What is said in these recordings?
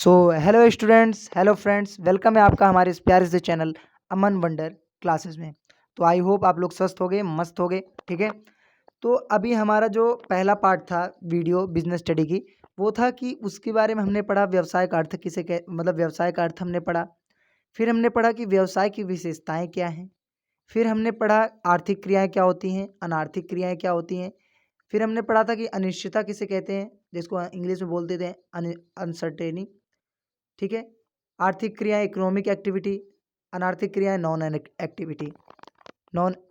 So hello students, hello friends, welcome है आपका हमारे इस प्यारे से चैनल अमन वंडर क्लासेस में। तो आई होप आप लोग स्वस्थ हो गए, मस्त हो गए। ठीक है। तो अभी हमारा जो पहला पार्ट था वीडियो बिजनेस स्टडी की, वो था कि उसके बारे में हमने पढ़ा व्यवसाय का अर्थ किसे कह मतलब व्यवसाय का अर्थ हमने पढ़ा। फिर हमने पढ़ा कि व्यवसाय की विशेषताएं क्या हैं। फिर हमने पढ़ा आर्थिक क्रियाएं क्या होती हैं, अनार्थिक क्रियाएं क्या होती हैं। फिर हमने पढ़ा था कि अनिश्चितता किसे कहते हैं, जिसको इंग्लिश में बोलते थे अनसर्टेनी। ठीक है। आर्थिक क्रियाएं इकोनॉमिक एक्टिविटी, अनार्थिक क्रियाएं नॉन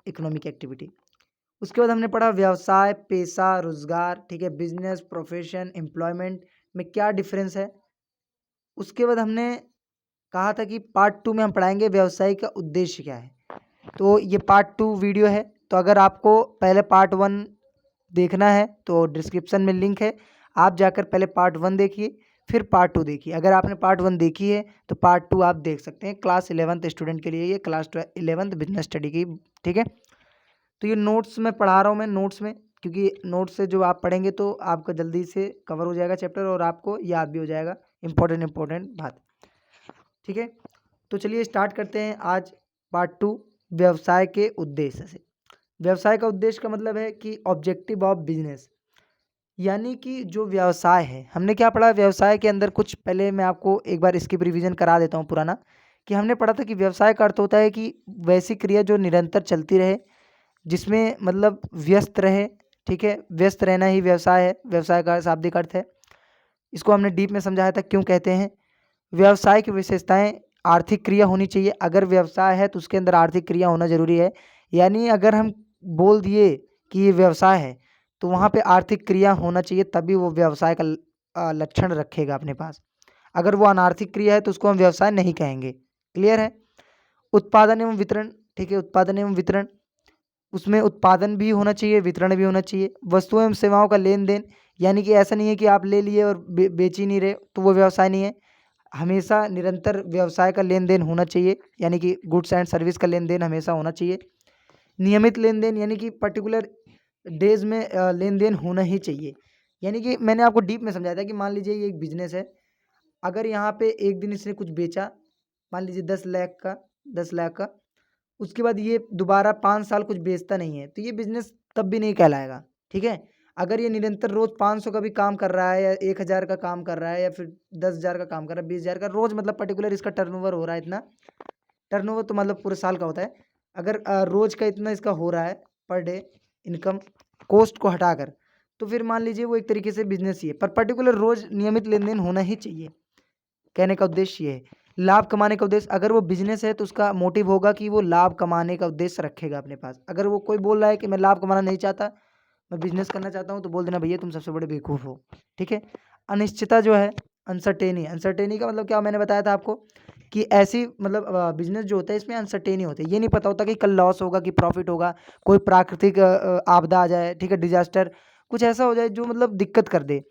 इकोनॉमिक एक्टिविटी। उसके बाद हमने पढ़ा व्यवसाय, पेशा, रोजगार। ठीक है। बिजनेस, प्रोफेशन, एम्प्लॉयमेंट में क्या डिफरेंस है। उसके बाद हमने कहा था कि पार्ट 2 में हम पढ़ाएंगे व्यवसाय का उद्देश्य क्या है। तो ये पार्ट 2 वीडियो है। तो अगर आपको पहले पार्ट 1 देखना है तो डिस्क्रिप्शन में लिंक है, आप जाकर पहले पार्ट 1 देखिए, फिर पार्ट 2 देखिए। अगर आपने पार्ट 1 देखी है तो पार्ट 2 आप देख सकते हैं। क्लास 11th स्टूडेंट के लिए ये क्लास 11th बिजनेस स्टडी की। ठीक है। तो ये नोट्स में पढ़ा रहा हूँ, मैं नोट्स में, क्योंकि नोट्स से जो आप पढ़ेंगे तो आपका जल्दी से कवर हो जाएगा चैप्टर और आपको याद भी हो जाएगा इम्पोर्टेंट बात। ठीक है। तो चलिए स्टार्ट करते हैं आज पार्ट 2 व्यवसाय के उद्देश्य से। व्यवसाय का उद्देश्य का मतलब है कि ऑब्जेक्टिव ऑफ बिजनेस, यानी कि जो व्यवसाय है। हमने क्या पढ़ा व्यवसाय के अंदर, कुछ पहले मैं आपको एक बार इसकी रिवीजन करा देता हूँ पुराना। कि हमने पढ़ा था कि व्यवसाय का अर्थ होता है कि वैसी क्रिया जो निरंतर चलती रहे, जिसमें मतलब व्यस्त रहे। ठीक है। व्यस्त रहना ही व्यवसाय है, व्यवसाय का शाब्दिक अर्थ है। इसको हमने डीप में समझाया था क्यों कहते हैं। व्यवसाय की विशेषताएं, आर्थिक क्रिया होनी चाहिए। अगर व्यवसाय है तो उसके अंदर आर्थिक क्रिया होना जरूरी है। यानी अगर हम बोल दिए कि ये व्यवसाय है तो वहाँ पे आर्थिक क्रिया होना चाहिए, तभी वो व्यवसाय का लक्षण रखेगा अपने पास। अगर वो अनार्थिक क्रिया है तो उसको हम व्यवसाय नहीं कहेंगे। क्लियर है। उत्पादन एवं वितरण। ठीक है। उत्पादन एवं वितरण, उसमें उत्पादन भी होना चाहिए, वितरण भी होना चाहिए। वस्तुओं एवं सेवाओं का लेन देन, यानी कि ऐसा नहीं है कि आप ले लिए और बेच ही नहीं रहे तो वो व्यवसाय नहीं है। हमेशा निरंतर व्यवसाय का लेन देन होना चाहिए, यानी कि गुड्स एंड सर्विस का लेन देन हमेशा होना चाहिए। नियमित लेन देन, यानी कि पर्टिकुलर डेज में लेन देन होना ही चाहिए। यानी कि मैंने आपको डीप में समझाया था कि मान लीजिए ये एक बिजनेस है। अगर यहाँ पे एक दिन इसने कुछ बेचा, मान लीजिए 10 लाख का, उसके बाद ये दोबारा 5 साल कुछ बेचता नहीं है तो ये बिजनेस तब भी नहीं कहलाएगा। ठीक है। अगर ये निरंतर रोज 500 का भी काम कर रहा है, या 1,000 का काम कर रहा है, या फिर 10,000 का काम कर रहा है, 20,000 का रोज, मतलब पर्टिकुलर इसका टर्नओवर हो रहा है इतना। टर्नओवर तो मतलब पूरे साल का होता है। अगर रोज का इतना इसका हो रहा है पर डे इनकम, कॉस्ट को हटाकर, तो फिर मान लीजिए वो एक तरीके से बिजनेस ही है। पर पर्टिकुलर रोज नियमित लेन देन होना ही चाहिए। कहने का उद्देश्य ये है। लाभ कमाने का उद्देश्य, अगर वो बिजनेस है तो उसका मोटिव होगा कि वो लाभ कमाने का उद्देश्य रखेगा अपने पास। अगर वो कोई बोल रहा है कि मैं लाभ कमाना नहीं चाहता, मैं बिजनेस करना चाहता हूँ, तो बोल देना भैया तुम सबसे बड़े बेवकूफ़ हो। ठीक है। अनिश्चितता जो है, अनसर्टेनी, अनसर्टेनी का मतलब क्या मैंने बताया था आपको, कि ऐसी मतलब बिजनेस जो होता है इसमें अनसर्टेनी होती है। ये नहीं पता होता कि कल लॉस होगा कि प्रॉफिट होगा। कोई प्राकृतिक आपदा आ जाए, ठीक है, डिजास्टर, कुछ ऐसा हो जाए जो मतलब दिक्कत कर दे।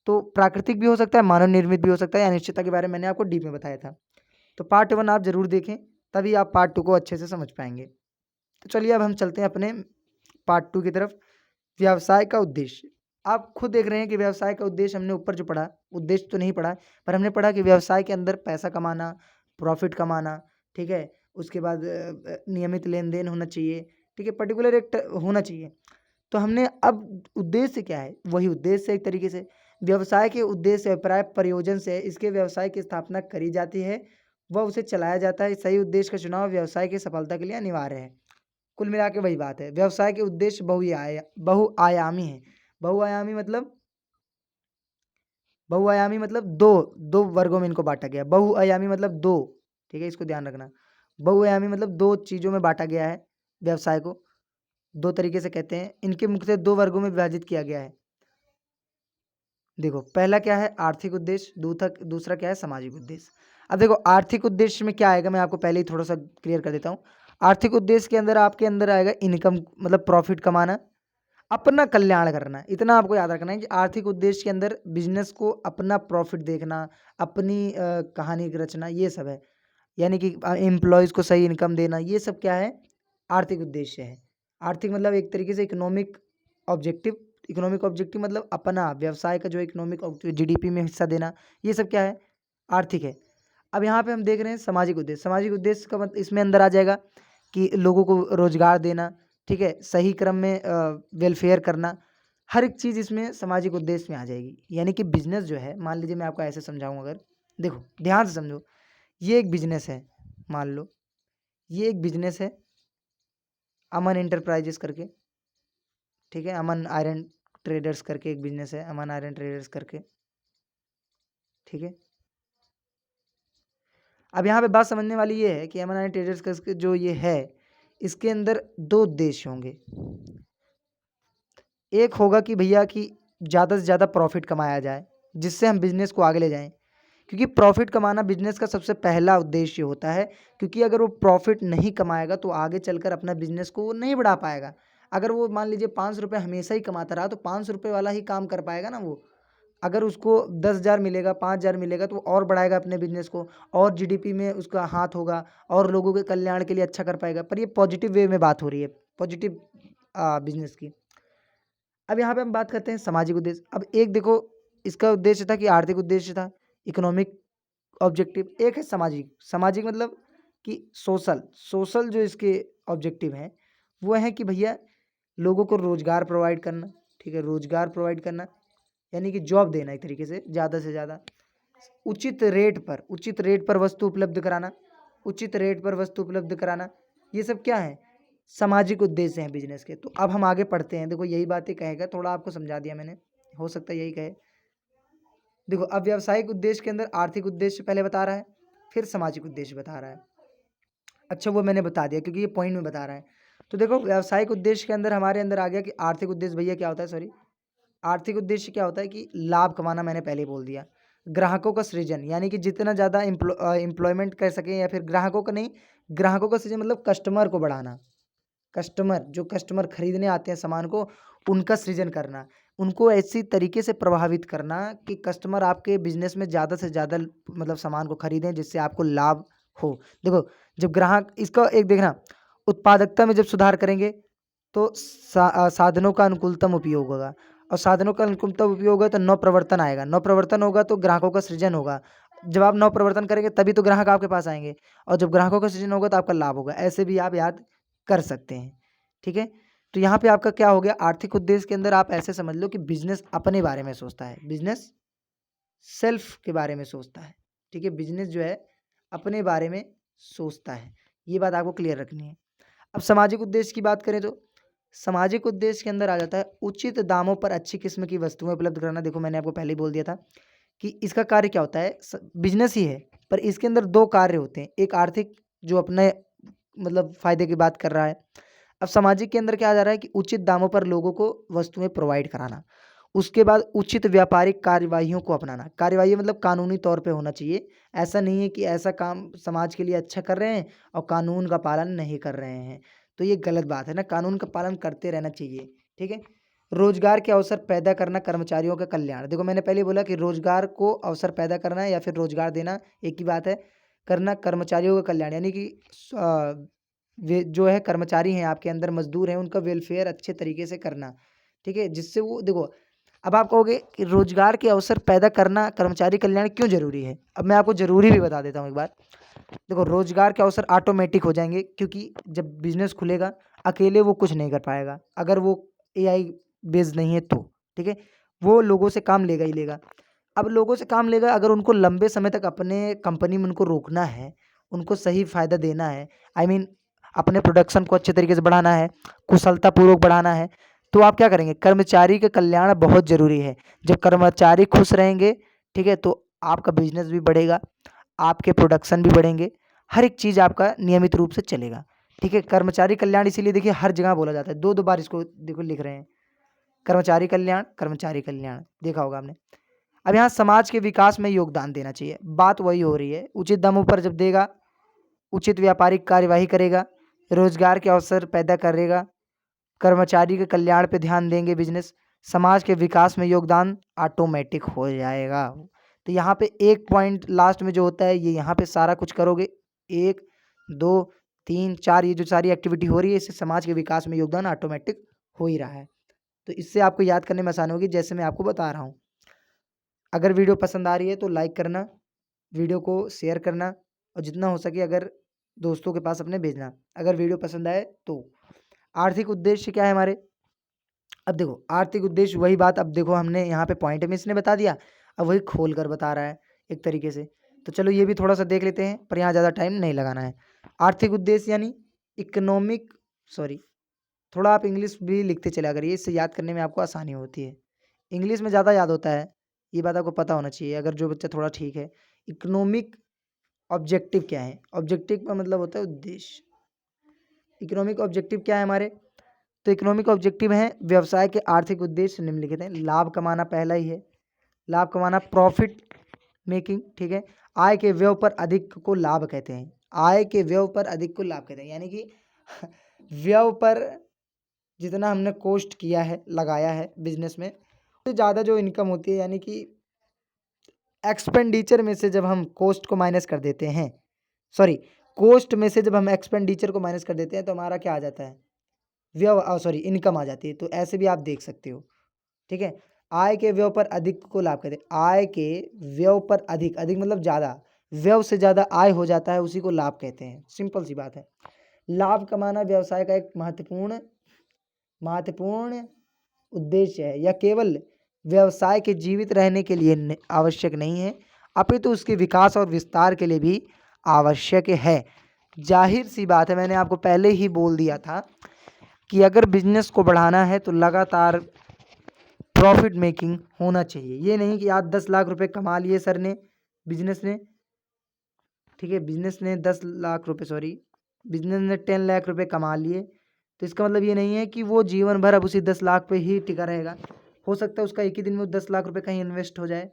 तो प्राकृतिक भी हो सकता है, मानव निर्मित भी हो सकता है। अनिश्चितता के बारे में मैंने आपको डीप में बताया था। तो पार्ट 1 आप जरूर देखें, तभी आप पार्ट 2 को अच्छे से समझ पाएंगे। तो चलिए अब हम चलते हैं अपने पार्ट 2 की तरफ। व्यवसाय का उद्देश्य, आप खुद देख रहे हैं कि व्यवसाय का उद्देश्य हमने ऊपर जो पढ़ा, उद्देश्य तो नहीं पढ़ा, पर हमने पढ़ा कि व्यवसाय के अंदर पैसा कमाना, प्रॉफिट कमाना। ठीक है। उसके बाद नियमित लेन देन होना चाहिए। ठीक है। पर्टिकुलर एक होना चाहिए। तो हमने अब उद्देश्य क्या है, वही उद्देश्य है एक तरीके से। व्यवसाय के उद्देश्य अभिप्राय प्रयोजन से इसके व्यवसाय की स्थापना करी जाती है, वह उसे चलाया जाता है। सही उद्देश्य का चुनाव व्यवसाय की सफलता के लिए अनिवार्य है। कुल मिला के वही बात है। व्यवसाय के उद्देश्य बहुआयामी है। बहुआयामी मतलब बहुआयामी मतलब दो दो वर्गों में इनको बांटा गया। बहुआयामी मतलब दो। ठीक है। इसको ध्यान रखना। बहुआयामी मतलब दो चीजों में बांटा गया है व्यवसाय को। दो तरीके से कहते हैं। इनके मुख्यतः दो वर्गों में विभाजित किया गया है। देखो, पहला क्या है, आर्थिक उद्देश्य। दूसरा क्या है, सामाजिक उद्देश्य। अब देखो आर्थिक उद्देश्य में क्या आएगा, मैं आपको पहले ही थोड़ा सा क्लियर कर देता हूँ। आर्थिक उद्देश्य के अंदर आपके अंदर आएगा इनकम, मतलब प्रॉफिट कमाना, अपना कल्याण करना। इतना आपको याद रखना है कि आर्थिक उद्देश्य के अंदर बिजनेस को अपना प्रॉफिट देखना, अपनी कहानी की रचना, ये सब है। यानी कि एम्प्लॉयज़ को सही इनकम देना, ये सब क्या है, आर्थिक उद्देश्य है। आर्थिक मतलब एक तरीके से इकोनॉमिक ऑब्जेक्टिव। इकोनॉमिक ऑब्जेक्टिव मतलब अपना व्यवसाय का जो इकोनॉमिक जीडीपी में हिस्सा देना, ये सब क्या है, आर्थिक है। अब यहाँ पे हम देख रहे हैं सामाजिक उद्देश्य। सामाजिक उद्देश्य का मतलब इसमें अंदर आ जाएगा कि लोगों को रोजगार देना, ठीक है, सही क्रम में वेलफेयर करना, हर एक चीज़ इसमें सामाजिक उद्देश्य में आ जाएगी। यानी कि बिजनेस जो है, मान लीजिए मैं आपको ऐसे समझाऊँ अगर, देखो ध्यान से समझो, ये एक बिजनेस है, मान लो ये एक बिजनेस है अमन इंटरप्राइजेस करके, ठीक है, अमन आयरन ट्रेडर्स करके एक बिजनेस है, अमन आयरन ट्रेडर्स करके, ठीक है। अब यहाँ पे बात समझने वाली ये है कि अमन आयरन ट्रेडर्स का जो ये है, इसके अंदर दो उद्देश्य होंगे। एक होगा कि भैया कि ज़्यादा से ज़्यादा प्रॉफिट कमाया जाए, जिससे हम बिजनेस को आगे ले जाएं, क्योंकि प्रॉफिट कमाना बिजनेस का सबसे पहला उद्देश्य होता है। क्योंकि अगर वो प्रॉफिट नहीं कमाएगा तो आगे चलकर अपना बिजनेस को वो नहीं बढ़ा पाएगा। अगर वो मान लीजिए 5 रुपये हमेशा ही कमाता रहा तो 5 रुपये वाला ही काम कर पाएगा ना वो। अगर उसको 10,000 मिलेगा, 5,000 मिलेगा तो वो और बढ़ाएगा अपने बिजनेस को, और जीडीपी में उसका हाथ होगा, और लोगों के कल्याण के लिए अच्छा कर पाएगा। पर ये पॉजिटिव वे में बात हो रही है, पॉजिटिव बिजनेस की। अब यहाँ पे हम बात करते हैं सामाजिक उद्देश्य। अब एक देखो, इसका उद्देश्य था कि आर्थिक उद्देश्य था, इकोनॉमिक ऑब्जेक्टिव। एक है सामाजिक। सामाजिक मतलब कि सोशल। सोशल जो इसके ऑब्जेक्टिव हैं वो है कि भैया लोगों को रोजगार प्रोवाइड करना, ठीक है, रोजगार प्रोवाइड करना यानी कि जॉब देना एक तरीके से ज़्यादा, उचित रेट पर वस्तु उपलब्ध कराना, उचित रेट पर वस्तु उपलब्ध कराना। ये सब क्या है, सामाजिक उद्देश्य हैं बिजनेस के। तो अब हम आगे पढ़ते हैं। देखो यही बातें कहेगा, थोड़ा आपको समझा दिया मैंने, हो सकता है यही कहे। देखो अब व्यावसायिक उद्देश्य के अंदर आर्थिक उद्देश्य पहले बता रहा है, फिर सामाजिक उद्देश्य बता रहा है। अच्छा वो मैंने बता दिया क्योंकि ये पॉइंट में बता रहा है। तो देखो व्यावसायिक उद्देश्य के अंदर हमारे अंदर आ गया कि आर्थिक उद्देश्य भैया क्या होता है, सॉरी, आर्थिक उद्देश्य क्या होता है कि लाभ कमाना, मैंने पहले बोल दिया। ग्राहकों का सृजन यानी कि जितना ज़्यादा एम्प्लॉयमेंट कर सकें, या फिर ग्राहकों का नहीं, ग्राहकों का सृजन मतलब कस्टमर को बढ़ाना। कस्टमर, जो कस्टमर खरीदने आते हैं सामान को, उनका सृजन करना, उनको ऐसी तरीके से प्रभावित करना कि कस्टमर आपके बिजनेस में ज़्यादा से ज़्यादा मतलब सामान को खरीदें, जिससे आपको लाभ हो। देखो जब ग्राहक, इसका एक देखना, उत्पादकता में जब सुधार करेंगे तो साधनों का अनुकूलतम उपयोग होगा, और साधनों का अनुकूलतम उपयोग होगा तो नवप्रवर्तन आएगा, नवप्रवर्तन होगा तो ग्राहकों का सृजन होगा। जब आप नवप्रवर्तन करेंगे तभी तो ग्राहक आपके पास आएंगे, और जब ग्राहकों का सृजन होगा तो आपका लाभ होगा। ऐसे भी आप याद कर सकते हैं, ठीक है। तो यहाँ पे आपका क्या हो गया, आर्थिक उद्देश्य के अंदर आप ऐसे समझ लो कि बिजनेस अपने बारे में सोचता है, बिजनेस सेल्फ के बारे में सोचता है, ठीक है। बिजनेस जो है अपने बारे में सोचता है, ये बात आपको क्लियर रखनी है। अब सामाजिक उद्देश्य की बात करें तो सामाजिक उद्देश्य के अंदर आ जाता है उचित दामों पर अच्छी किस्म की वस्तुएं उपलब्ध कराना। देखो मैंने आपको पहले ही बोल दिया था कि इसका कार्य क्या होता है, बिजनेस ही है पर इसके अंदर दो कार्य होते हैं। एक आर्थिक, जो अपने मतलब फायदे की बात कर रहा है। अब सामाजिक के अंदर क्या आ जा रहा है कि उचित दामों पर लोगों को वस्तुएं प्रोवाइड कराना। उसके बाद उचित व्यापारिक कार्यवाहियों को अपनाना। कार्यवाही मतलब कानूनी तौर पे होना चाहिए। ऐसा नहीं है कि ऐसा काम समाज के लिए अच्छा कर रहे हैं और कानून का पालन नहीं कर रहे हैं, तो ये गलत बात है ना। कानून का पालन करते रहना चाहिए, ठीक है। रोजगार के अवसर पैदा करना, कर्मचारियों का कल्याण। देखो मैंने पहले बोला कि रोजगार को अवसर पैदा करना या फिर रोजगार देना एक ही बात है। करना कर्मचारियों का कल्याण यानी कि वे जो है कर्मचारी हैं आपके अंदर, मजदूर हैं, उनका वेलफेयर अच्छे तरीके से करना, ठीक है। जिससे वो देखो, अब आप कहोगे कि रोजगार के अवसर पैदा करना, कर्मचारी कल्याण क्यों जरूरी है। अब मैं आपको जरूरी भी बता देता हूँ एक बात। देखो रोजगार के अवसर ऑटोमेटिक हो जाएंगे, क्योंकि जब बिजनेस खुलेगा अकेले वो कुछ नहीं कर पाएगा, अगर वो एआई बेस्ड नहीं है तो, ठीक है। वो लोगों से काम लेगा ही लेगा। अब लोगों से काम लेगा, अगर उनको लंबे समय तक अपने कंपनी में उनको रोकना है, उनको सही फायदा देना है, आई मीन अपने प्रोडक्शन को अच्छे तरीके से बढ़ाना है, कुशलतापूर्वक बढ़ाना है, तो आप क्या करेंगे, कर्मचारी का कल्याण बहुत ज़रूरी है। जब कर्मचारी खुश रहेंगे, ठीक है, तो आपका बिजनेस भी बढ़ेगा, आपके प्रोडक्शन भी बढ़ेंगे, हर एक चीज़ आपका नियमित रूप से चलेगा, ठीक है। कर्मचारी कल्याण इसीलिए देखिए हर जगह बोला जाता है, दो दो बार इसको देखो लिख रहे हैं, कर्मचारी कल्याण, कर्मचारी कल्याण, देखा होगा आपने। अब यहाँ समाज के विकास में योगदान देना चाहिए, बात वही हो रही है। उचित दामों पर जब देगा, उचित व्यापारिक कार्यवाही करेगा, रोजगार के अवसर पैदा करेगा, कर्मचारी के कल्याण पे ध्यान देंगे बिजनेस, समाज के विकास में योगदान ऑटोमेटिक हो जाएगा। तो यहाँ पे एक पॉइंट लास्ट में जो होता है, ये यहाँ पे सारा कुछ करोगे, 1 2 3 4, ये जो सारी एक्टिविटी हो रही है, इससे समाज के विकास में योगदान ऑटोमेटिक हो ही रहा है। तो इससे आपको याद करने में आसान होगी, जैसे मैं आपको बता रहा हूँ। अगर वीडियो पसंद आ रही है तो लाइक करना, वीडियो को शेयर करना और जितना हो सके अगर दोस्तों के पास अपने भेजना। अगर वीडियो पसंद आए तो। आर्थिक उद्देश्य क्या है हमारे? अब देखो आर्थिक उद्देश्य वही बात, अब देखो हमने यहाँ पे पॉइंट में इसने बता दिया, अब वही खोल कर बता रहा है एक तरीके से। तो चलो ये भी थोड़ा सा देख लेते हैं, पर यहाँ ज़्यादा टाइम नहीं लगाना है। आर्थिक उद्देश्य यानी इकोनॉमिक, सॉरी थोड़ा आप इंग्लिश भी लिखते चला करिए, इससे याद करने में आपको आसानी होती है। इंग्लिश में ज़्यादा याद होता है, ये बात आपको पता होना चाहिए अगर जो बच्चा थोड़ा ठीक है। इकोनॉमिक ऑब्जेक्टिव क्या है? ऑब्जेक्टिव का मतलब होता है उद्देश्य। इकोनॉमिक ऑब्जेक्टिव क्या है हमारे? तो इकोनॉमिक ऑब्जेक्टिव है व्यवसाय के आर्थिक उद्देश्य निम्नलिखित हैं। लाभ कमाना पहला ही है, लाभ कमाना, प्रॉफिट मेकिंग, ठीक है। आय के व्यय पर अधिक को लाभ कहते हैं। आय के व्यय पर अधिक को लाभ कहते हैं, यानी कि व्यय पर जितना हमने कॉस्ट किया है, लगाया है बिजनेस में, तो ज़्यादा जो इनकम होती है, यानी कि एक्सपेंडिचर में से जब हम कॉस्ट को माइनस कर देते हैं, सॉरी कॉस्ट में से जब हम एक्सपेंडिचर को माइनस कर देते हैं तो हमारा क्या आ जाता है? व्यय, सॉरी इनकम आ जाती है। तो ऐसे भी आप देख सकते हो, ठीक है। आय के व्यय पर अधिक को लाभ कहते हैं। आय के व्यय पर अधिक, अधिक मतलब ज़्यादा, व्यय से ज़्यादा आय हो जाता है, उसी को लाभ कहते हैं। सिंपल सी बात है। लाभ कमाना व्यवसाय का एक महत्वपूर्ण उद्देश्य है। यह केवल व्यवसाय के जीवित रहने के लिए आवश्यक नहीं है, अपितु उसके विकास और विस्तार के लिए भी आवश्यक है। जाहिर सी बात है, मैंने आपको पहले ही बोल दिया था कि अगर बिजनेस को बढ़ाना है तो लगातार प्रॉफिट मेकिंग होना चाहिए। ये नहीं कि आज 10 लाख रुपए कमा लिए सर ने, बिजनेस ने, ठीक है, बिजनेस ने 10 लाख रुपए, सॉरी बिजनेस ने 10 लाख रुपए कमा लिए, तो इसका मतलब ये नहीं है कि वो जीवन भर अब उसी 10 लाख पे ही टिका रहेगा। हो सकता है उसका एक ही दिन में वो 10 लाख रुपए कहीं इन्वेस्ट हो जाए,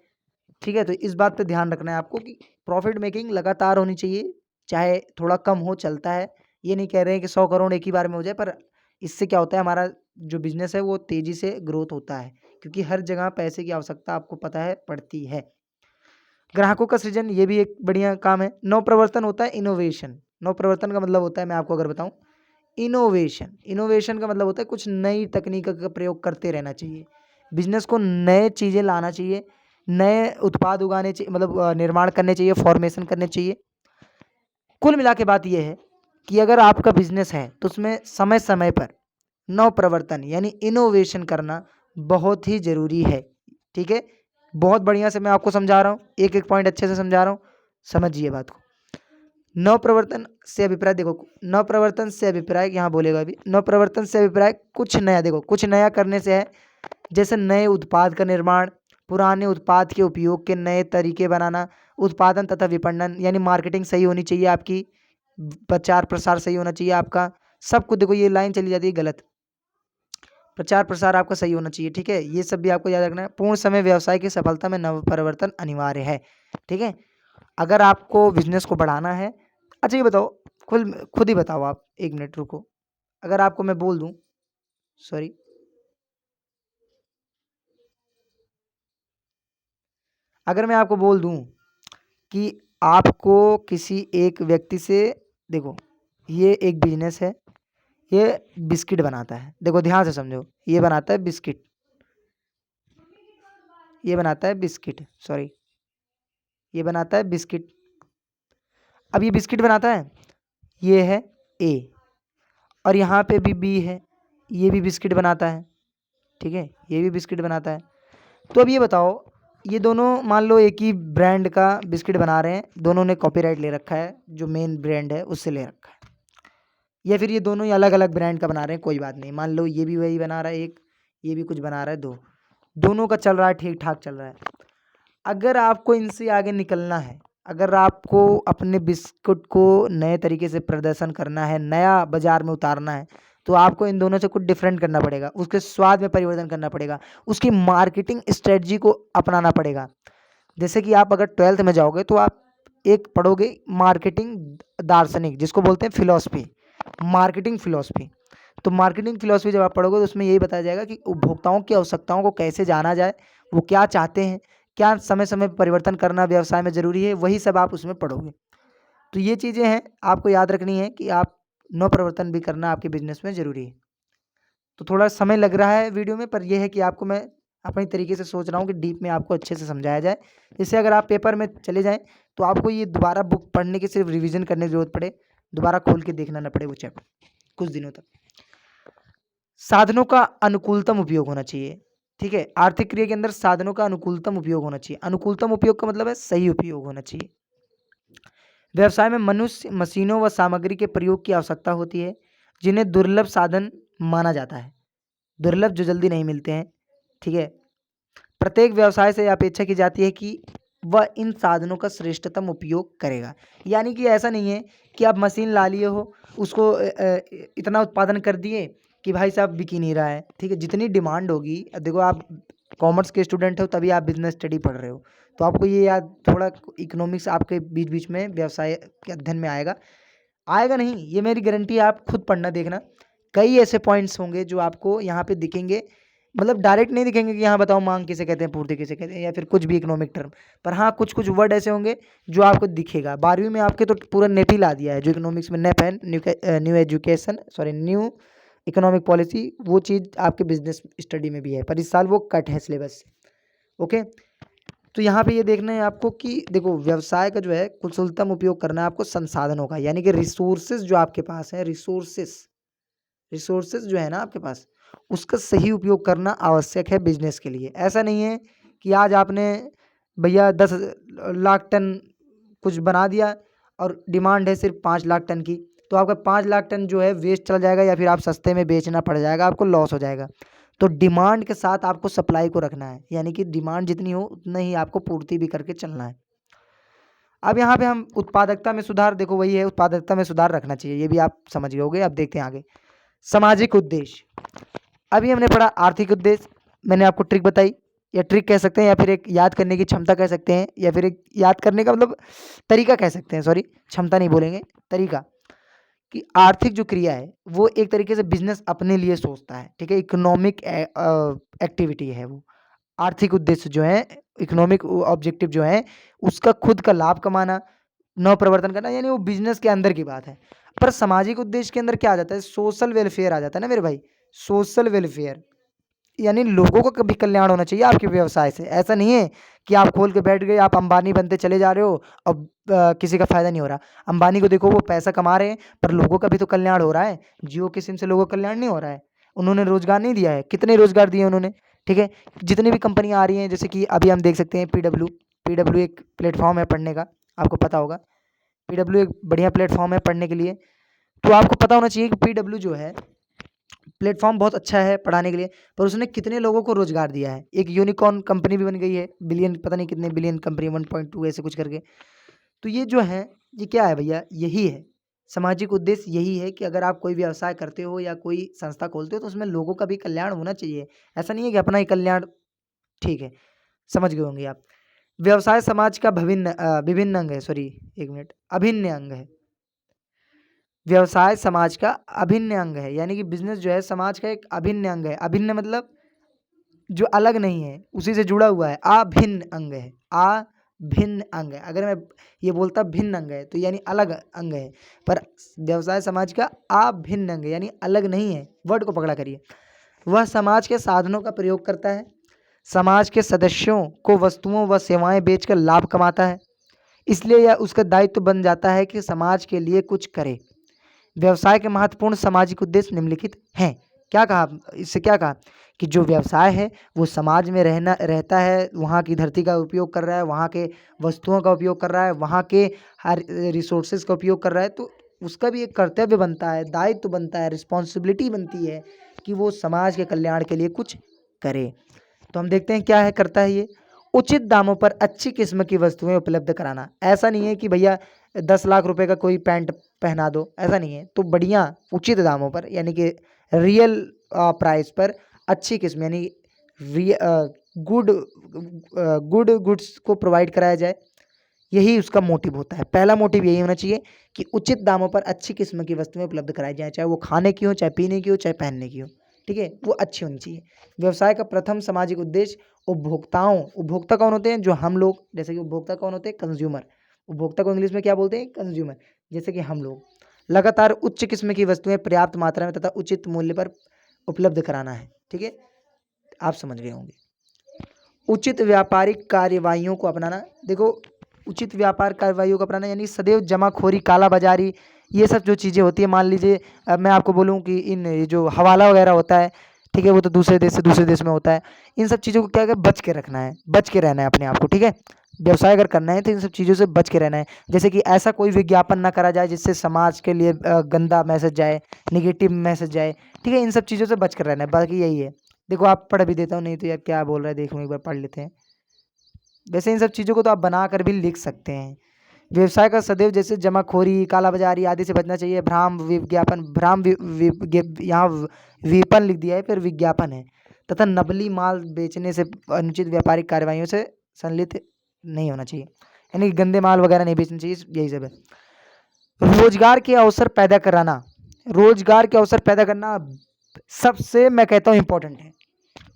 ठीक है। तो इस बात पे ध्यान रखना है आपको कि प्रॉफिट मेकिंग लगातार होनी चाहिए, चाहे थोड़ा कम हो चलता है। ये नहीं कह रहे हैं कि 100 करोड़ एक ही बार में हो जाए, पर इससे क्या होता है, हमारा जो बिजनेस है वो तेज़ी से ग्रोथ होता है, क्योंकि हर जगह पैसे की आवश्यकता आपको पता है पड़ती है। ग्राहकों का सृजन, ये भी एक बढ़िया काम है। नवप्रवर्तन होता है इनोवेशन। नवप्रवर्तन का मतलब होता है, मैं आपको अगर बताऊं, इनोवेशन, इनोवेशन का मतलब होता है कुछ नई तकनीक का प्रयोग करते रहना चाहिए। बिजनेस को नए चीज़ें लाना चाहिए, नए उत्पाद उगाने चाहिए, मतलब निर्माण करने चाहिए, फॉर्मेशन करने चाहिए। कुल मिला के बात यह है कि अगर आपका बिजनेस है तो उसमें समय समय पर नवप्रवर्तन यानी इनोवेशन करना बहुत ही ज़रूरी है, ठीक है। बहुत बढ़िया से मैं आपको समझा रहा हूँ, एक एक पॉइंट अच्छे से समझा रहा हूँ, समझिए बात को। नवप्रवर्तन से अभिप्राय, देखो नवप्रवर्तन से अभिप्राय यहाँ बोलेगा अभी, नवप्रवर्तन से अभिप्राय कुछ नया, देखो कुछ नया करने से है, जैसे नए उत्पाद का निर्माण, पुराने उत्पाद के उपयोग के नए तरीके बनाना, उत्पादन तथा विपणन यानी मार्केटिंग सही होनी चाहिए आपकी, प्रचार प्रसार सही होना चाहिए आपका, सब कुछ। देखो ये लाइन चली जाती है गलत, प्रचार प्रसार आपका सही होना चाहिए, ठीक है। ये सब भी आपको याद रखना है। पूर्ण समय व्यवसाय की सफलता में नवप्रवर्तन अनिवार्य है, ठीक है। अगर आपको बिजनेस को बढ़ाना है, अच्छा ये बताओ, खुद ही बताओ आप, 1 मिनट रुको। अगर आपको मैं बोल दूं, सॉरी, अगर मैं आपको बोल दूं कि आपको किसी एक व्यक्ति से, देखो ये एक बिजनेस है, ये बिस्किट बनाता है, देखो ध्यान से समझो, ये बनाता है बिस्किट, ये बनाता है बिस्किट, सॉरी ये बनाता है बिस्किट। अब ये बिस्किट बनाता है, ये है ए, और यहाँ पे भी बी है, ये भी बिस्किट बनाता है, ठीक है, ये भी बिस्किट बनाता है। तो अब ये बताओ, ये दोनों मान लो एक ही ब्रांड का बिस्किट बना रहे हैं, दोनों ने कॉपीराइट ले रखा है, जो मेन ब्रांड है उससे ले रखा है, या फिर ये दोनों ही अलग अलग ब्रांड का बना रहे हैं, कोई बात नहीं, मान लो ये भी वही बना रहा है एक, ये भी कुछ बना रहा है दो, दोनों का चल रहा है, ठीक ठाक चल रहा है। अगर आपको इनसे आगे निकलना है, अगर आपको अपने बिस्कुट को नए तरीके से प्रदर्शन करना है, नया बाजार में उतारना है, तो आपको इन दोनों से कुछ डिफरेंट करना पड़ेगा, उसके स्वाद में परिवर्तन करना पड़ेगा, उसकी मार्केटिंग स्ट्रेटजी को अपनाना पड़ेगा। जैसे कि आप अगर 12th में जाओगे तो आप एक पढ़ोगे मार्केटिंग दार्शनिक, जिसको बोलते हैं फिलॉसफी, मार्केटिंग फिलॉसफी। तो मार्केटिंग फिलॉसफी जब आप पढ़ोगे तो उसमें यही बताया जाएगा कि उपभोक्ताओं की आवश्यकताओं को कैसे जाना जाए, वो क्या चाहते हैं, क्या समय समय पर परिवर्तन करना व्यवसाय में ज़रूरी है, वही सब आप उसमें पढ़ोगे। तो ये चीज़ें हैं, आपको याद रखनी है कि आप नवप्रवर्तन भी करना आपके बिजनेस में ज़रूरी है। तो थोड़ा समय लग रहा है वीडियो में, पर यह है कि आपको मैं अपनी तरीके से सोच रहा हूँ कि डीप में आपको अच्छे से समझाया जाए, जिससे अगर आप पेपर में चले जाएँ तो आपको ये दोबारा बुक पढ़ने की, सिर्फ रिवीजन करने की जरूरत पड़े, दोबारा खोल के देखना ना पड़े वो चैप्टर कुछ दिनों तक। साधनों का अनुकूलतम उपयोग होना चाहिए, ठीक है। आर्थिक क्रिया के अंदर साधनों का अनुकूलतम उपयोग होना चाहिए। अनुकूलतम उपयोग का मतलब है सही उपयोग होना चाहिए। व्यवसाय में मनुष्य, मशीनों व सामग्री के प्रयोग की आवश्यकता होती है, जिन्हें दुर्लभ साधन माना जाता है। दुर्लभ जो जल्दी नहीं मिलते हैं, ठीक है। प्रत्येक व्यवसाय से अपेक्षा की जाती है कि वह इन साधनों का श्रेष्ठतम उपयोग करेगा। यानी कि ऐसा नहीं है कि आप मशीन ला लिए हो, उसको इतना उत्पादन कर दिए कि भाई साहब बिक ही नहीं रहा है, ठीक है। जितनी डिमांड होगी, देखो आप कॉमर्स के स्टूडेंट हो तभी आप बिजनेस स्टडी पढ़ रहे हो, तो आपको ये याद, थोड़ा इकोनॉमिक्स आपके बीच बीच में व्यवसाय के अध्ययन में आएगा। आएगा नहीं, ये मेरी गारंटी है, आप खुद पढ़ना देखना। कई ऐसे पॉइंट्स होंगे जो आपको यहाँ पे दिखेंगे, मतलब डायरेक्ट नहीं दिखेंगे कि यहाँ बताओ मांग किसे कहते हैं, पूर्ति किसे कहते हैं, या फिर कुछ भी इकोनॉमिक टर्म, पर हाँ कुछ कुछ वर्ड ऐसे होंगे जो आपको दिखेगा। 12वीं में आपके तो पूरा नेप ही ला दिया है, जो इकोनॉमिक्स में नेप है, new education, sorry new economic policy, वो चीज़ आपके बिजनेस स्टडी में भी है, पर इस साल वो कट है सिलेबस से। ओके, तो यहाँ पे ये देखना है आपको कि देखो व्यवसाय का जो है कुशलतम उपयोग करना है आपको संसाधनों का, यानी कि रिसोर्सेज जो आपके पास है, रिसोर्सेज जो है ना आपके पास, उसका सही उपयोग करना आवश्यक है बिजनेस के लिए। ऐसा नहीं है कि आज आपने भैया 10 लाख टन कुछ बना दिया और डिमांड है सिर्फ 5 लाख टन की, तो आपका 5 लाख टन जो है वेस्ट चला जाएगा, या फिर आप सस्ते में बेचना पड़ जाएगा, आपको लॉस हो जाएगा। तो डिमांड के साथ आपको सप्लाई को रखना है, यानी कि डिमांड जितनी हो उतना ही आपको पूर्ति भी करके चलना है। अब यहाँ पे हम उत्पादकता में सुधार, देखो वही है, उत्पादकता में सुधार रखना चाहिए, ये भी आप समझ गए होगे। अब देखते हैं आगे, सामाजिक उद्देश्य। अभी हमने पढ़ा आर्थिक उद्देश्य, मैंने आपको ट्रिक बताई, या ट्रिक कह सकते हैं, या फिर एक याद करने की क्षमता कह सकते हैं, या फिर एक याद करने का मतलब तरीका कह सकते हैं, सॉरी क्षमता नहीं बोलेंगे, तरीका, कि आर्थिक जो क्रिया है वो एक तरीके से बिजनेस अपने लिए सोचता है, ठीक है। इकोनॉमिक एक्टिविटी है वो। आर्थिक उद्देश्य जो है, इकोनॉमिक ऑब्जेक्टिव जो है, उसका खुद का लाभ कमाना, नव प्रवर्तन करना, यानी वो बिजनेस के अंदर की बात है। पर सामाजिक उद्देश्य के अंदर क्या आ जाता है, सोशल वेलफेयर आ जाता है ना मेरे भाई, सोशल वेलफेयर, यानी लोगों का कभी कल्याण होना चाहिए आपके व्यवसाय से। ऐसा नहीं है कि आप खोल के बैठ गए, आप अंबानी बनते चले जा रहे हो और किसी का फायदा नहीं हो रहा। अंबानी को देखो, वो पैसा कमा रहे हैं, पर लोगों का भी तो कल्याण हो रहा है। जियो की सिम से लोगों का कल्याण नहीं हो रहा है, उन्होंने रोजगार नहीं दिया है, कितने रोजगार दिए उन्होंने, ठीक है। जितनी भी कंपनियां आ रही हैं, जैसे कि अभी हम देख सकते हैं पीडब्ल्यू एक प्लेटफॉर्म है पढ़ने का, आपको पता होगा। पीडब्ल्यू एक बढ़िया प्लेटफॉर्म है पढ़ने के लिए, तो आपको पता होना चाहिए कि पीडब्ल्यू जो है प्लेटफॉर्म बहुत अच्छा है पढ़ाने के लिए, पर उसने कितने लोगों को रोजगार दिया है। एक यूनिकॉर्न कंपनी भी बन गई है, बिलियन, पता नहीं कितने बिलियन कंपनी, 1.2 ऐसे कुछ करके। तो ये जो है, ये क्या है भैया, यही है सामाजिक उद्देश्य, यही है कि अगर आप कोई व्यवसाय करते हो या कोई संस्था खोलते हो, तो उसमें लोगों का भी कल्याण होना चाहिए। ऐसा नहीं है कि अपना ही कल्याण, ठीक है, समझ गए होंगे आप। व्यवसाय समाज का विभिन्न अंग है, सॉरी एक मिनट, अभिन्न अंग है। व्यवसाय समाज का अभिन्न अंग है, यानी कि बिजनेस जो है समाज का एक अभिन्न अंग है। अभिन्न मतलब जो अलग नहीं है, उसी से जुड़ा हुआ है, अभिन्न अंग है, अभिन्न अंग है। अगर मैं ये बोलता भिन्न अंग है, तो यानी अलग अंग है, पर व्यवसाय समाज का अभिन्न अंग है, यानी अलग नहीं है। वर्ड को पकड़ा करिए। वह समाज के साधनों का प्रयोग करता है, समाज के सदस्यों को वस्तुओं व सेवाएं बेचकर लाभ कमाता है, इसलिए यह उसका दायित्व बन जाता है कि समाज के लिए कुछ करे। व्यवसाय के महत्वपूर्ण सामाजिक उद्देश्य निम्नलिखित हैं। क्या कहा, इससे क्या कहा कि जो व्यवसाय है वो समाज में रहता है, वहाँ की धरती का उपयोग कर रहा है, वहाँ के वस्तुओं का उपयोग कर रहा है, वहाँ के हर रिसोर्सेज का उपयोग कर रहा है, तो उसका भी एक कर्तव्य बनता है, दायित्व बनता है, रिस्पॉन्सिबिलिटी बनती है कि वो समाज के कल्याण के लिए कुछ करे। तो हम देखते हैं क्या है, करता है ये, उचित दामों पर अच्छी किस्म की वस्तुएं उपलब्ध कराना। ऐसा नहीं है कि भैया 10 लाख रुपए का कोई पैंट पहना दो, ऐसा नहीं है। तो बढ़िया उचित दामों पर, यानी कि रियल प्राइस पर अच्छी किस्म, यानी गुड गुड गुड्स को प्रोवाइड कराया जाए, यही उसका मोटिव होता है। पहला मोटिव यही होना चाहिए कि उचित दामों पर अच्छी किस्म की वस्तुएं उपलब्ध कराई जाए, चाहे वो खाने की हो, चाहे पीने की हो, चाहे पहनने की हो, ठीक है, वो अच्छी होनी चाहिए। व्यवसाय का प्रथम सामाजिक उद्देश्य उपभोक्ता कौन होते हैं, जो हम लोग, जैसे कि उपभोक्ता कौन होते हैं, कंज्यूमर। उपभोक्ता को इंग्लिश में क्या बोलते हैं, कंज्यूमर, जैसे कि हम लोग। लगातार उच्च किस्म की वस्तुएं पर्याप्त मात्रा में तथा उचित मूल्य पर उपलब्ध कराना है, ठीक है, आप समझ गए होंगे। उचित व्यापारिक कार्यवाहियों को अपनाना। देखो उचित व्यापार कार्रवाइयों का अपनाना, यानी सदैव जमाखोरी, कालाबाजारी, ये सब जो चीज़ें होती है, मान लीजिए मैं आपको बोलूँ कि इन ये जो हवाला वगैरह होता है, ठीक है, वो तो दूसरे देश से दूसरे देश में होता है। इन सब चीज़ों को क्या है, बच के रखना है, बच के रहना है अपने आप को, ठीक है। व्यवसाय अगर करना है तो इन सब चीज़ों से बच के रहना है। जैसे कि ऐसा कोई विज्ञापन ना करा जाए जिससे समाज के लिए गंदा मैसेज जाए, नेगेटिव मैसेज जाए, ठीक है। इन सब चीज़ों से बच कर रहना है, बाकी यही है। देखो आप पढ़ भी देता हूँ, नहीं तो यार क्या बोल रहा है देखो, एक बार पढ़ लेते हैं। वैसे इन सब चीज़ों को तो आप बना कर भी लिख सकते हैं। व्यवसाय का सदैव जैसे जमाखोरी, कालाबाजारी आदि से बचना चाहिए। भ्राम विज्ञापन, भ्राम यहाँ विपणन लिख दिया है, फिर विज्ञापन है, तथा नकली माल बेचने से, अनुचित व्यापारिक कार्यवाहियों से संलिप्त नहीं होना चाहिए, यानी गंदे माल वगैरह नहीं बेचना चाहिए, यही सब है। रोजगार के अवसर पैदा कराना, रोजगार के अवसर पैदा करना सबसे मैं कहता हूँ इम्पोर्टेंट है।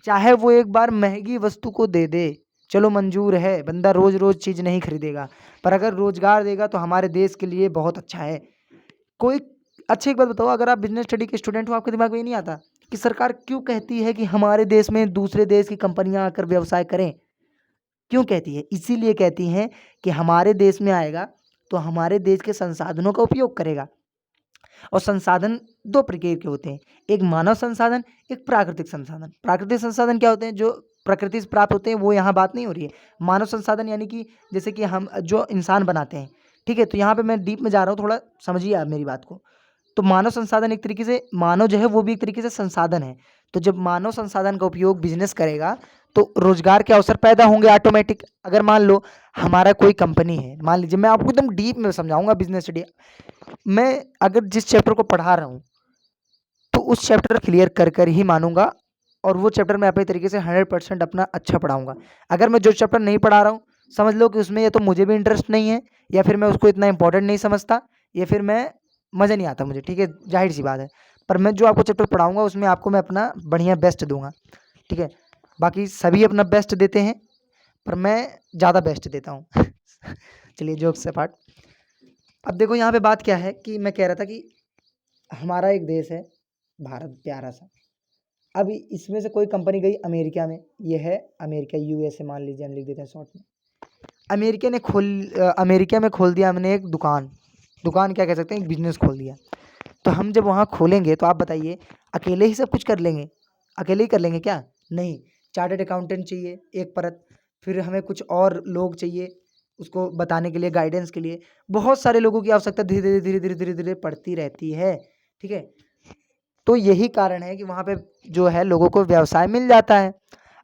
चाहे वो एक बार महंगी वस्तु को दे दे, चलो मंजूर है, बंदा रोज रोज चीज़ नहीं खरीदेगा, पर अगर रोजगार देगा तो हमारे देश के लिए बहुत अच्छा है। कोई अच्छा, एक बात बताओ, अगर आप बिजनेस स्टडी के स्टूडेंट हो, आपके दिमाग में ये नहीं आता कि सरकार क्यों कहती है कि हमारे देश में दूसरे देश की कंपनियां आकर व्यवसाय करें? क्यों कहती है? इसीलिए कहती हैं कि हमारे देश में आएगा तो हमारे देश के संसाधनों का उपयोग करेगा। और संसाधन दो प्रकार के होते हैं, एक मानव संसाधन, एक प्राकृतिक संसाधन। प्राकृतिक संसाधन क्या होते हैं? जो प्रकृति से प्राप्त होते हैं, वो यहाँ बात नहीं हो रही है। मानव संसाधन यानी कि जैसे कि हम जो इंसान बनाते हैं, ठीक है। तो यहाँ पे मैं डीप में जा रहा हूँ, थोड़ा समझिए आप मेरी बात को। तो मानव संसाधन एक तरीके से, मानव जो है वो भी एक तरीके से संसाधन है। तो जब मानव संसाधन का उपयोग बिजनेस करेगा तो रोजगार के अवसर पैदा होंगे ऑटोमेटिक। अगर मान लो हमारा कोई कंपनी है, मान लीजिए, मैं आपको एकदम डीप में समझाऊंगा बिजनेस स्टडी। मैं अगर जिस चैप्टर को पढ़ा रहा हूँ तो उस चैप्टर क्लियर कर कर ही मानूंगा, और वो चैप्टर मैं अपने तरीके से 100% अपना अच्छा पढ़ाऊंगा। अगर मैं जो चैप्टर नहीं पढ़ा रहा हूँ, समझ लो कि उसमें या तो मुझे भी इंटरेस्ट नहीं है, या फिर मैं उसको इतना इंपॉर्टेंट नहीं समझता, या फिर मैं मज़ा नहीं आता मुझे, ठीक है, जाहिर सी बात है। पर मैं जो आपको चैप्टर पढ़ाऊंगा उसमें आपको मैं अपना बढ़िया बेस्ट दूंगा, ठीक है। बाकी सभी अपना बेस्ट देते हैं, पर मैं ज़्यादा बेस्ट देता हूँ। चलिए जोक्स से पार्ट। अब देखो यहाँ पे बात क्या है कि मैं कह रहा था कि हमारा एक देश है भारत, प्यारा सा। अब इसमें से कोई कंपनी गई अमेरिका में, ये है अमेरिका, यूएसए मान लीजिए, हम लिख देते हैं शॉर्ट में। अमेरिका में खोल दिया हमने एक दुकान, दुकान क्या कह सकते हैं, एक बिजनेस खोल दिया। तो हम जब वहाँ खोलेंगे तो आप बताइए, अकेले ही सब कुछ कर लेंगे? अकेले ही कर लेंगे क्या? नहीं, चार्टर्ड अकाउंटेंट चाहिए एक परत, फिर हमें कुछ और लोग चाहिए उसको बताने के लिए, गाइडेंस के लिए। बहुत सारे लोगों की आवश्यकता धीरे धीरे धीरे धीरे धीरे धीरे पड़ती रहती है, ठीक है। तो यही कारण है कि वहाँ पे जो है लोगों को व्यवसाय मिल जाता है।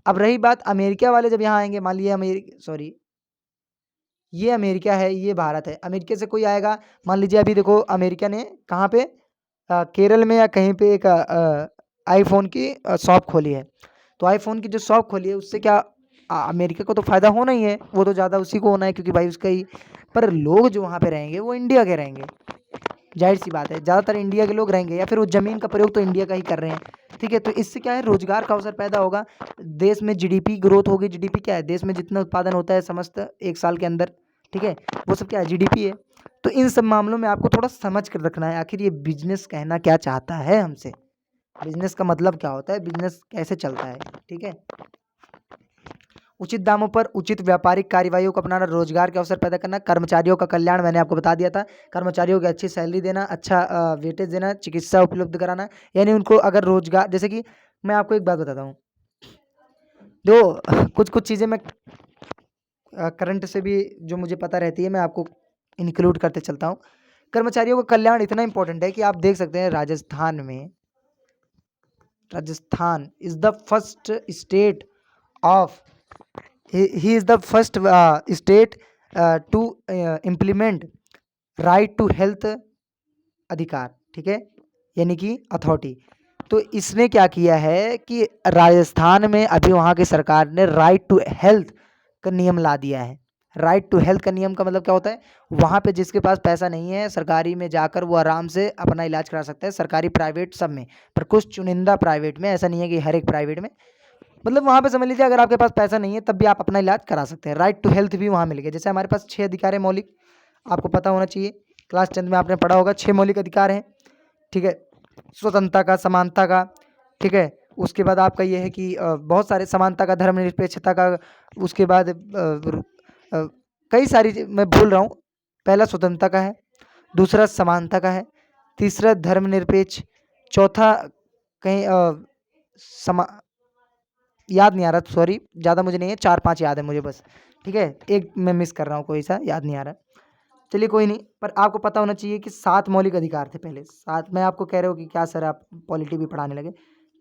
अब रही बात अमेरिका वाले जब यहाँ आएंगे, मान लीजिए ये अमेरिका है, ये भारत है। अमेरिका से कोई आएगा, मान लीजिए अभी देखो अमेरिका ने कहाँ पे, केरल में या कहीं पे एक आईफोन की शॉप खोली है। तो आईफोन की जो शॉप खोली है उससे क्या अमेरिका को तो फ़ायदा होना ही है, वो तो ज़्यादा उसी को होना है, क्योंकि भाई उसका ही। पर लोग जो वहाँ पे रहेंगे वो इंडिया के रहेंगे, जाहिर सी बात है, ज़्यादातर इंडिया के लोग रहेंगे, या फिर वो ज़मीन का प्रयोग तो इंडिया का ही कर रहे हैं, ठीक है। तो इससे क्या है, रोजगार का अवसर पैदा होगा, देश में जीडीपी ग्रोथ होगी। जीडीपी क्या है? देश में जितना उत्पादन होता है समस्त एक साल के अंदर, ठीक है, वो सब क्या है? जीडीपी है। तो इन सब मामलों में आपको थोड़ा समझ कर रखना है, आखिर ये बिजनेस कहना क्या चाहता है हमसे, बिजनेस का मतलब क्या होता है, बिजनेस कैसे चलता है, ठीक है। उचित दामों पर उचित व्यापारिक कार्यवाहियों को अपनाना, रोजगार के अवसर पैदा करना, कर्मचारियों का कल्याण, मैंने आपको बता दिया था। कर्मचारियों को अच्छी सैलरी देना, अच्छा वेटेज देना, चिकित्सा उपलब्ध कराना, यानी उनको अगर रोजगार, जैसे कि मैं आपको एक बात बताता हूँ, जो कुछ कुछ चीज़ें मैं करंट से भी जो मुझे पता रहती है मैं आपको इंक्लूड करते चलता हूँ। कर्मचारियों का कल्याण इतना इंपॉर्टेंट है कि आप देख सकते हैं Rajasthan is the first state of, he is the first state to implement right to health अधिकार, ठीक है, यानी कि अथॉरिटी। तो इसने क्या किया है कि राजस्थान में अभी वहाँ की सरकार ने राइट टू हेल्थ का नियम ला दिया है। राइट टू हेल्थ का नियम का मतलब क्या होता है? वहाँ पे जिसके पास पैसा नहीं है, सरकारी में जाकर वो आराम से अपना इलाज करा सकता है, सरकारी प्राइवेट सब में, पर कुछ चुनिंदा प्राइवेट में, ऐसा नहीं है कि हर एक प्राइवेट में। मतलब वहाँ पे समझ लीजिए अगर आपके पास पैसा नहीं है तब भी आप अपना इलाज करा सकते हैं। राइट टू हेल्थ भी वहाँ मिल गया। जैसे हमारे पास 6 अधिकार है मौलिक, आपको पता होना चाहिए, क्लास 10 में आपने पढ़ा होगा, 6 मौलिक अधिकार हैं, ठीक है। स्वतंत्रता का, समानता का, ठीक है। उसके बाद आपका ये है कि बहुत सारे, समानता का, धर्मनिरपेक्षता का, उसके बाद कई सारी मैं बोल रहा हूँ। पहला स्वतंत्रता का है, दूसरा समानता का है, तीसरा धर्मनिरपेक्ष, चौथा कहीं समा याद नहीं आ रहा, सॉरी ज़्यादा मुझे नहीं है, 4-5 याद है मुझे बस, ठीक है। एक मैं मिस कर रहा हूँ, कोई सा याद नहीं आ रहा। चलिए कोई नहीं, पर आपको पता होना चाहिए कि 7 मौलिक अधिकार थे पहले। 7 मैं आपको कह रहे हो कि क्या सर आप पॉलिटी भी पढ़ाने लगे,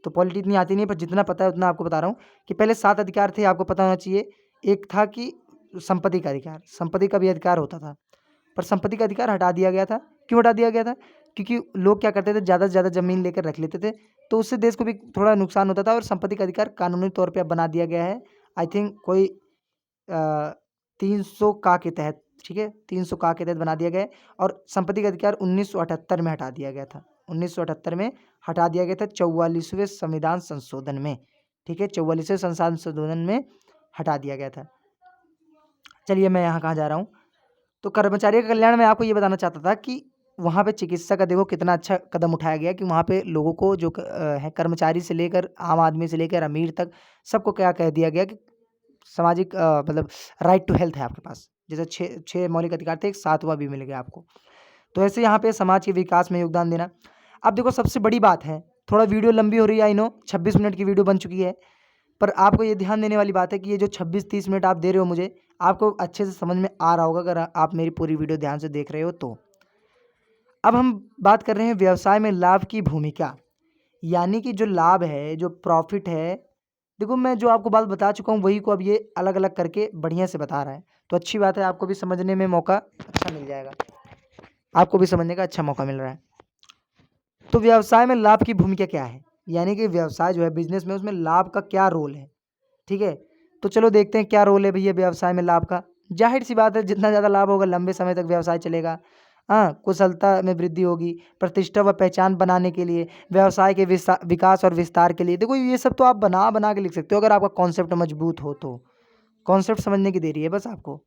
तो पॉलिटी इतनी आती नहीं है, पर जितना पता है उतना आपको बता रहा हूँ कि पहले 7 अधिकार थे, आपको पता होना चाहिए। एक था कि संपत्ति का अधिकार, संपत्ति का भी अधिकार होता था, पर संपत्ति का अधिकार हटा दिया गया था। क्यों हटा दिया गया था? क्योंकि लोग क्या करते थे, ज़्यादा से ज़्यादा ज़मीन लेकर रख लेते थे, तो उससे देश को भी थोड़ा नुकसान होता था। और संपत्ति का अधिकार कानूनी तौर पे अब बना दिया गया है, आई थिंक कोई 300 का के तहत, ठीक है, 300 का के तहत बना दिया गया है। और संपत्ति का अधिकार 1978 में हटा दिया गया था, 1978 में हटा दिया गया था 44वें संविधान संशोधन में, ठीक है, 44वें संविधान संशोधन में हटा दिया गया था। चलिए मैं यहाँ कहाँ जा रहा हूँ, तो कर्मचारी का कल्याण में आपको ये बताना चाहता था कि वहाँ पे चिकित्सा का देखो कितना अच्छा कदम उठाया गया कि वहाँ पे लोगों को जो है, कर्मचारी से लेकर आम आदमी से लेकर अमीर तक सबको क्या कह दिया गया कि सामाजिक मतलब राइट टू हेल्थ है आपके पास। जैसे 6 मौलिक अधिकार थे, एक 7वां भी मिल गया आपको। तो ऐसे यहाँ पे समाज के विकास में योगदान देना। अब देखो सबसे बड़ी बात है, थोड़ा वीडियो लंबी हो रही है, आई नो 26 मिनट की वीडियो बन चुकी है, पर आपको ये ध्यान देने वाली बात है कि ये जो 26-30 मिनट आप दे रहे हो मुझे, आपको अच्छे से समझ में आ रहा होगा अगर आप मेरी पूरी वीडियो ध्यान से देख रहे हो तो। अब हम बात कर रहे हैं व्यवसाय में लाभ की भूमिका, यानी कि जो लाभ है, जो प्रॉफिट है, देखो मैं जो आपको बात बता चुका हूँ वही को अब ये अलग अलग करके बढ़िया से बता रहा है, तो अच्छी बात है, आपको भी समझने में मौका अच्छा मिल जाएगा, आपको भी समझने का अच्छा मौका मिल रहा है। तो व्यवसाय में लाभ की भूमिका क्या है, यानी कि व्यवसाय जो है बिजनेस में, उसमें लाभ का क्या रोल है, ठीक है। तो चलो देखते हैं क्या रोल है भैया व्यवसाय में लाभ का। जाहिर सी बात है, जितना ज़्यादा लाभ होगा लंबे समय तक व्यवसाय चलेगा। हाँ, कुशलता में वृद्धि होगी, प्रतिष्ठा व पहचान बनाने के लिए, व्यवसाय के विकास और विस्तार के लिए। देखो ये सब तो आप बना बना के लिख सकते हो अगर आपका कॉन्सेप्ट मजबूत हो तो। कॉन्सेप्ट समझने की देरी है बस आपको।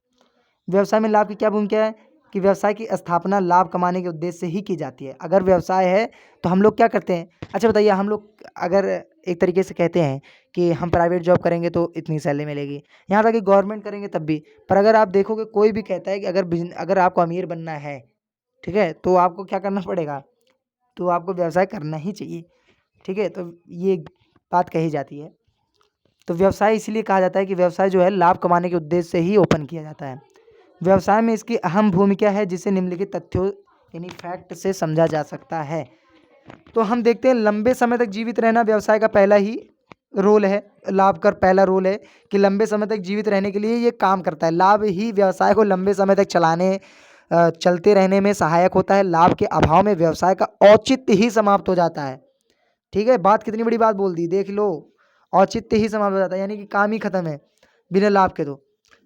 व्यवसाय में लाभ की क्या भूमिका है कि व्यवसाय की स्थापना लाभ कमाने के उद्देश्य से ही की जाती है। अगर व्यवसाय है तो हम लोग क्या करते हैं, अच्छा बताइए, हम लोग अगर एक तरीके से कहते हैं कि हम प्राइवेट जॉब करेंगे तो इतनी सैलरी मिलेगी, यहाँ तक कि गवर्नमेंट करेंगे तब भी, पर अगर आप देखोगे कोई भी कहता है कि अगर आपको अमीर बनना है, ठीक है, तो आपको क्या करना पड़ेगा, तो आपको व्यवसाय करना ही चाहिए, ठीक है। तो ये बात कही जाती है। तो व्यवसाय इसलिए कहा जाता है कि व्यवसाय जो है लाभ कमाने के उद्देश्य से ही ओपन किया जाता है। व्यवसाय में इसकी अहम भूमिका है जिसे निम्नलिखित तथ्यों यानी फैक्ट से समझा जा सकता है। तो हम देखते हैं लंबे समय तक जीवित रहना व्यवसाय का पहला ही रोल है, लाभ का पहला रोल है कि लंबे समय तक जीवित रहने के लिए ये काम करता है। लाभ ही व्यवसाय को लंबे समय तक चलते रहने में सहायक होता है। लाभ के अभाव में व्यवसाय का औचित्य ही समाप्त हो जाता है, ठीक है। बात कितनी बड़ी बात बोल दी, देख लो, औचित्य ही समाप्त हो जाता है, यानी कि काम ही खत्म है बिना लाभ के। तो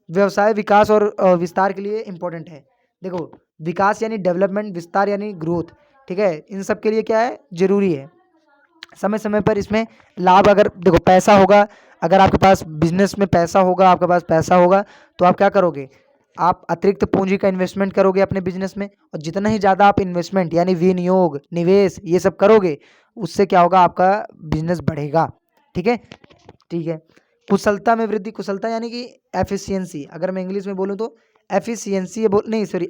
व्यवसाय विकास और विस्तार के लिए इम्पोर्टेंट है। देखो विकास यानी डेवलपमेंट, विस्तार यानी ग्रोथ, ठीक है, इन सब के लिए क्या है, जरूरी है। समय समय पर इसमें लाभ, अगर देखो पैसा होगा, अगर आपके पास बिजनेस में पैसा होगा, आपके पास पैसा होगा, तो आप क्या करोगे, आप अतिरिक्त पूंजी का इन्वेस्टमेंट करोगे अपने बिजनेस में, और जितना ही ज़्यादा आप इन्वेस्टमेंट यानी विनियोग, निवेश ये सब करोगे, उससे क्या होगा, आपका बिजनेस बढ़ेगा, ठीक है, ठीक है। कुशलता में वृद्धि, कुशलता यानी कि एफिशिएंसी, अगर मैं इंग्लिश में बोलूँ तो एफिशिएंसी नहीं सॉरी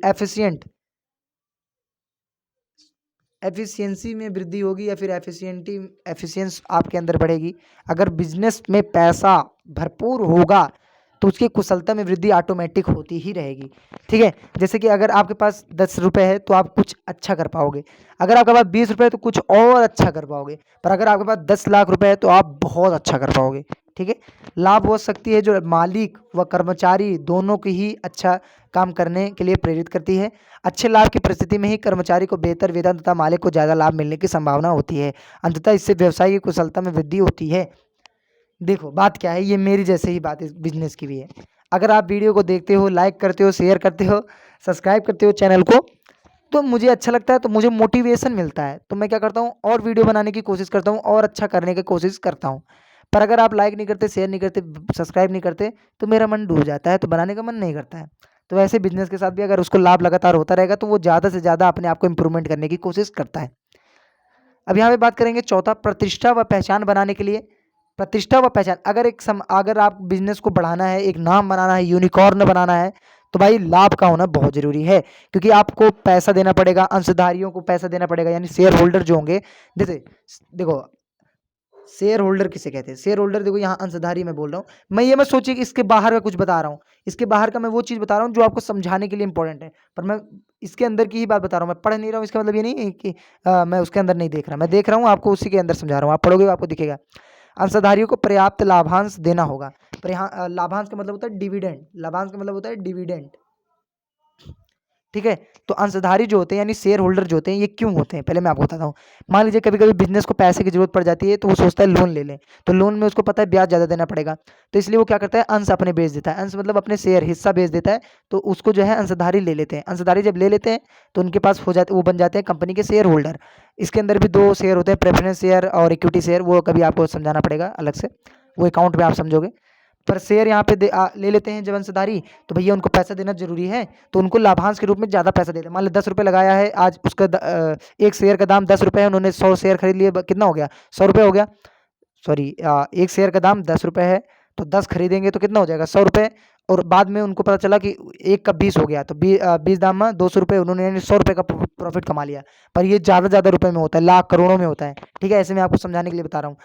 एफिशिएंसी में वृद्धि होगी, या फिर एफिशिएंस आपके अंदर बढ़ेगी। अगर बिजनेस में पैसा भरपूर होगा तो उसकी कुशलता में वृद्धि ऑटोमेटिक होती ही रहेगी, ठीक है। जैसे कि अगर आपके पास 10 रुपये है तो आप कुछ अच्छा कर पाओगे, अगर आपके पास 20 रुपये है तो कुछ और अच्छा कर पाओगे, पर अगर आपके पास 10 लाख रुपए है तो आप बहुत अच्छा कर पाओगे, ठीक है। लाभ वो शक्ति है जो मालिक व कर्मचारी दोनों की ही अच्छा काम करने के लिए प्रेरित करती है। अच्छे लाभ की परिस्थिति में ही कर्मचारी को बेहतर वेतन तथा मालिक को ज़्यादा लाभ मिलने की संभावना होती है। अंततः इससे व्यवसाय की कुशलता में वृद्धि होती है। देखो बात क्या है, ये मेरी जैसे ही बात इस बिजनेस की भी है। अगर आप वीडियो को देखते हो, लाइक करते हो, शेयर करते हो, सब्सक्राइब करते हो चैनल को, तो मुझे अच्छा लगता है, तो मुझे मोटिवेशन मिलता है, तो मैं क्या करता हूँ, और वीडियो बनाने की कोशिश करता हूँ और अच्छा करने की कोशिश करता हूँ। पर अगर आप लाइक नहीं करते, शेयर नहीं करते, सब्सक्राइब नहीं करते, तो मेरा मन डूब जाता है, तो बनाने का मन नहीं करता है। तो वैसे बिजनेस के साथ भी अगर उसको लाभ लगातार होता रहेगा तो वो ज़्यादा से ज़्यादा अपने आप को इम्प्रूवमेंट करने की कोशिश करता है। अब यहाँ पे बात करेंगे चौथा, प्रतिष्ठा व पहचान बनाने के लिए। प्रतिष्ठा व पहचान, अगर आप बिजनेस को बढ़ाना है, एक नाम बनाना है, यूनिकॉर्न बनाना है, तो भाई लाभ का होना बहुत जरूरी है, क्योंकि आपको पैसा देना पड़ेगा, अंशधारियों को पैसा देना पड़ेगा, यानी शेयर होल्डर जो होंगे। जैसे देखो शेयर होल्डर किसे कहते हैं, शेयर होल्डर देखो यहाँ अंशधारी मैं बोल रहा हूँ, मैं ये मत सोचिए कि इसके बाहर का कुछ बता रहा हूँ, इसके बाहर का मैं वो चीज़ बता रहा हूँ जो आपको समझाने के लिए इंपॉर्टेंट है, पर मैं इसके अंदर की ही बात बता रहा हूँ, मैं पढ़ नहीं रहा हूँ, इसका मतलब ये नहीं है कि मैं उसके अंदर नहीं देख रहा, मैं देख रहा हूँ, आपको उसी के अंदर समझा रहा हूँ, आप पढ़ोगे आपको दिखेगा। अंशधारियों को पर्याप्त लाभांश देना होगा, पर यहाँ लाभांश का मतलब होता है डिविडेंड, लाभांश का मतलब होता है डिविडेंड, ठीक है। तो अंशधारी जो होते हैं यानी शेयर होल्डर जो होते हैं ये क्यों होते हैं, पहले मैं आपको बताता हूँ। मान लीजिए कभी कभी बिजनेस को पैसे की जरूरत पड़ जाती है, तो वो सोचता है लोन ले लें, तो लोन में उसको पता है ब्याज ज़्यादा देना पड़ेगा, तो इसलिए वो क्या करता है, अंश अपने बेच देता है, अंश मतलब अपने शेयर हिस्सा बेच देता है, तो उसको जो है अंशधारी ले लेते हैं। अंशधारी जब ले लेते हैं तो उनके पास हो जाते, वो बन जाते हैं कंपनी के शेयर होल्डर। इसके अंदर भी दो शेयर होते हैं, प्रेफरेंस शेयर और इक्विटी शेयर, वो कभी आपको समझाना पड़ेगा अलग से, वो अकाउंट में आप समझोगे। पर शेयर यहाँ पे ले लेते हैं जब अंशधारी, तो भैया उनको पैसा देना जरूरी है, तो उनको लाभांश के रूप में ज़्यादा पैसा देते हैं। मान लो 10 रुपये लगाया है आज, उसका एक शेयर का दाम 10 रुपये है, उन्होंने 100 शेयर खरीद लिए, कितना हो गया, 100 रुपये हो गया, सॉरी, एक शेयर का दाम 10 रुपये है, तो 10 खरीदेंगे तो कितना हो जाएगा, 100 रुपये, और बाद में उनको पता चला कि एक का 20 हो गया, तो 20 दाम में 200 रुपये, उन्होंने यानी 100 रुपये का प्रॉफिट कमा लिया। पर ये ज़्यादा ज़्यादा रुपये में होता है, लाख करोड़ों में होता है, ठीक है, ऐसे मैं आपको समझाने के लिए बता रहा हूँ।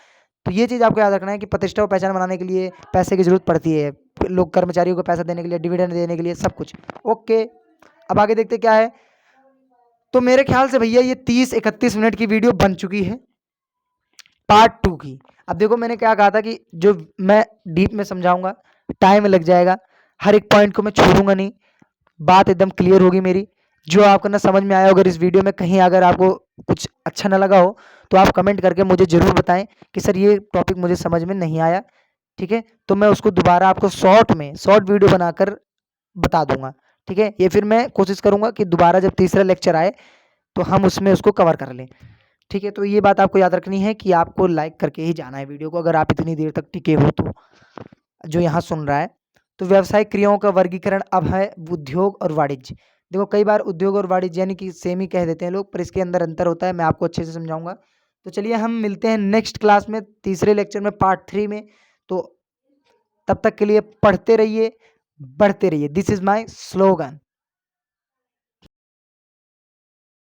तो ये चीज़ आपको याद रखना है कि प्रतिष्ठा और पहचान बनाने के लिए पैसे की जरूरत पड़ती है, लोग कर्मचारियों को पैसा देने के लिए, डिविडेंड देने के लिए, सब कुछ। ओके, अब आगे देखते क्या है। तो मेरे ख्याल से भैया ये 30-31 मिनट की वीडियो बन चुकी है पार्ट 2 की। अब देखो मैंने क्या कहा था कि जो मैं डीप में समझाऊंगा, टाइम लग जाएगा, हर एक पॉइंट को मैं छोड़ूंगा नहीं, बात एकदम क्लियर होगी मेरी। जो आपको ना समझ में आया, अगर इस वीडियो में कहीं अगर आपको कुछ अच्छा ना लगा हो, तो आप कमेंट करके मुझे ज़रूर बताएं कि सर ये टॉपिक मुझे समझ में नहीं आया, ठीक है, तो मैं उसको दोबारा आपको शॉर्ट वीडियो बनाकर बता दूंगा, ठीक है। ये फिर मैं कोशिश करूंगा कि दोबारा जब तीसरा लेक्चर आए तो हम उसमें उसको कवर कर लें, ठीक है। तो ये बात आपको याद रखनी है कि आपको लाइक करके ही जाना है वीडियो को, अगर आप इतनी देर तक टिके हो तो, जो यहाँ सुन रहा है। तो व्यावसायिक क्रियाओं का वर्गीकरण अब है उद्योग और वाणिज्य। देखो कई बार उद्योग और वाणिज्य यानी कि सेम ही कह देते हैं लोग, पर इसके अंदर अंतर होता है, मैं आपको अच्छे से समझाऊंगा। तो चलिए हम मिलते हैं नेक्स्ट क्लास में, तीसरे लेक्चर में, पार्ट 3 में। तो तब तक के लिए पढ़ते रहिए, बढ़ते रहिए, दिस इज माई स्लोगन।